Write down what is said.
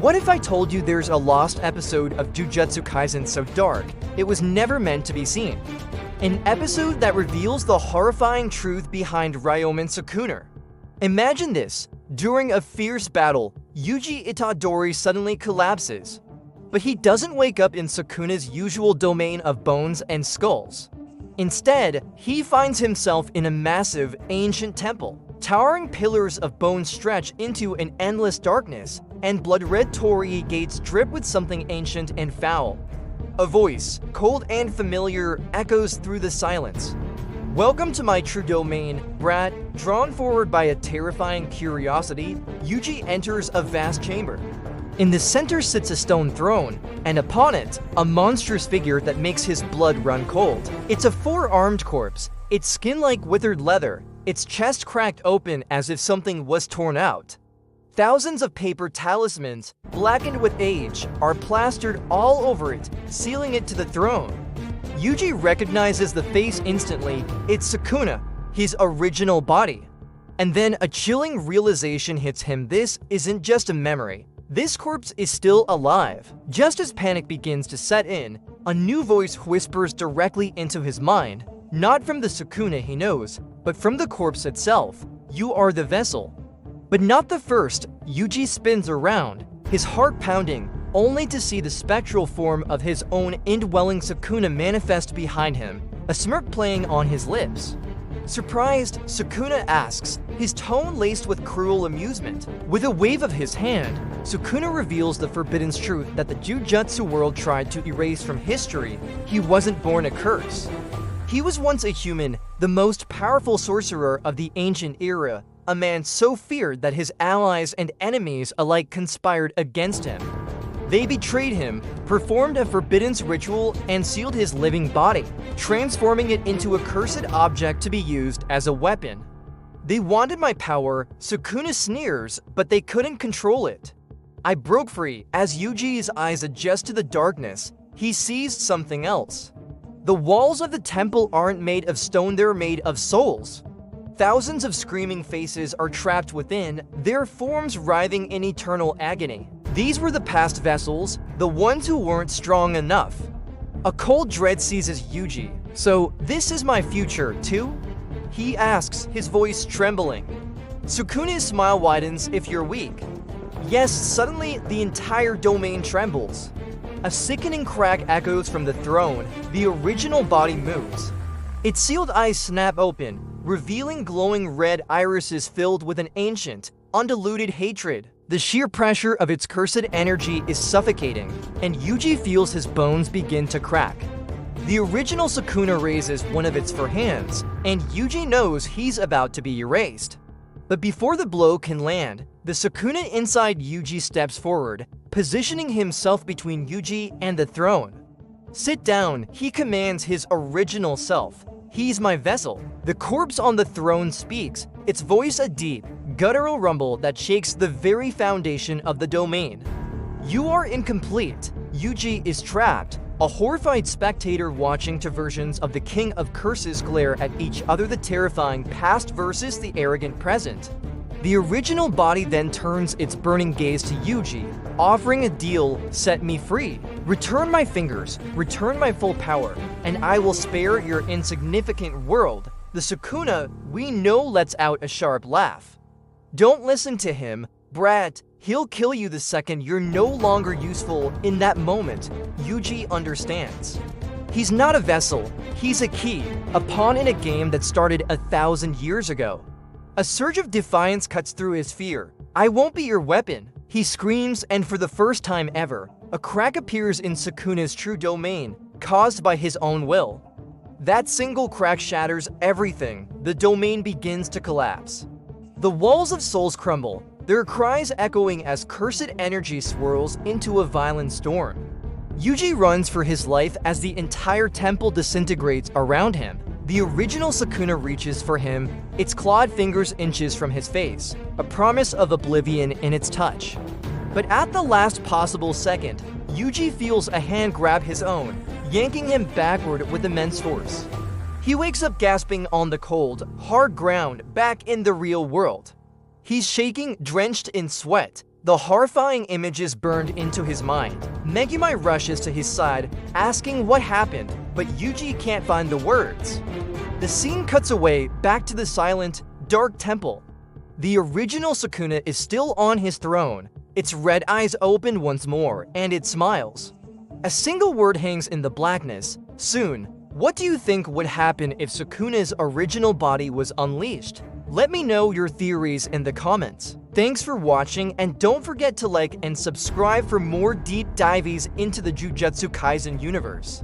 What if I told you there's a lost episode of Jujutsu Kaisen so dark, it was never meant to be seen? An episode that reveals the horrifying truth behind Ryomen Sukuna. Imagine this. During a fierce battle, Yuji Itadori suddenly collapses. But he doesn't wake up in Sukuna's usual domain of bones and skulls. Instead, he finds himself in a massive, ancient temple. Towering pillars of bone stretch into an endless darkness, and blood-red torii gates drip with something ancient and foul. A voice, cold and familiar, echoes through the silence. Welcome to my true domain, brat. Drawn forward by a terrifying curiosity, Yuji enters a vast chamber. In the center sits a stone throne, and upon it, a monstrous figure that makes his blood run cold. It's a four-armed corpse, its skin like withered leather, its chest cracked open as if something was torn out. Thousands of paper talismans, blackened with age, are plastered all over it, sealing it to the throne. Yuji recognizes the face instantly. It's Sukuna, his original body. And then a chilling realization hits him. This isn't just a memory. This corpse is still alive. Just as panic begins to set in, a new voice whispers directly into his mind, not from the Sukuna he knows, but from the corpse itself. You are the vessel. But not the first. Yuji spins around, his heart pounding, only to see the spectral form of his own indwelling Sukuna manifest behind him, a smirk playing on his lips. Surprised, Sukuna asks, his tone laced with cruel amusement. With a wave of his hand, Sukuna reveals the forbidden truth that the Jujutsu world tried to erase from history. He wasn't born a curse. He was once a human, the most powerful sorcerer of the ancient era, a man so feared that his allies and enemies alike conspired against him. They betrayed him, performed a forbidden ritual, and sealed his living body, transforming it into a cursed object to be used as a weapon. They wanted my power, Sukuna sneers, but they couldn't control it. I broke free. As Yuji's eyes adjust to the darkness, he sees something else. The walls of the temple aren't made of stone, they're made of souls. Thousands of screaming faces are trapped within, their forms writhing in eternal agony. These were the past vessels, the ones who weren't strong enough. A cold dread seizes Yuji. So, this is my future, too? He asks, his voice trembling. Sukuna's smile widens. If you're weak. Yes, suddenly the entire domain trembles. A sickening crack echoes from the throne. The original body moves. Its sealed eyes snap open, revealing glowing red irises filled with an ancient, undiluted hatred. The sheer pressure of its cursed energy is suffocating, and Yuji feels his bones begin to crack. The original Sukuna raises one of its four hands, and Yuji knows he's about to be erased. But before the blow can land, the Sukuna inside Yuji steps forward, positioning himself between Yuji and the throne. Sit down, he commands his original self. He's my vessel. The corpse on the throne speaks, its voice a deep, guttural rumble that shakes the very foundation of the domain. You are incomplete. Yuji is trapped. A horrified spectator watching two versions of the King of Curses glare at each other, the terrifying past versus the arrogant present. The original body then turns its burning gaze to Yuji, offering a deal. Set me free. Return my fingers, return my full power, and I will spare your insignificant world. The Sukuna, we know, lets out a sharp laugh. Don't listen to him, brat. He'll kill you the second you're no longer useful. In that moment, Yuji understands. He's not a vessel, he's a key, a pawn in a game that started 1,000 years ago. A surge of defiance cuts through his fear. I won't be your weapon, he screams, and for the first time ever, a crack appears in Sukuna's true domain, caused by his own will. That single crack shatters everything. The domain begins to collapse. The walls of souls crumble, their cries echoing as cursed energy swirls into a violent storm. Yuji runs for his life as the entire temple disintegrates around him. The original Sukuna reaches for him, its clawed fingers inches from his face, a promise of oblivion in its touch. But at the last possible second, Yuji feels a hand grab his own, yanking him backward with immense force. He wakes up gasping on the cold, hard ground back in the real world. He's shaking, drenched in sweat, The horrifying images burned into his mind. Megumi rushes to his side, asking what happened, but Yuji can't find the words. The scene cuts away back to the silent, dark temple. The original Sukuna is still on his throne, its red eyes open once more, and it smiles. A single word hangs in the blackness, soon. What do you think would happen if Sukuna's original body was unleashed? Let me know your theories in the comments. Thanks for watching, and don't forget to like and subscribe for more deep dives into the Jujutsu Kaisen universe.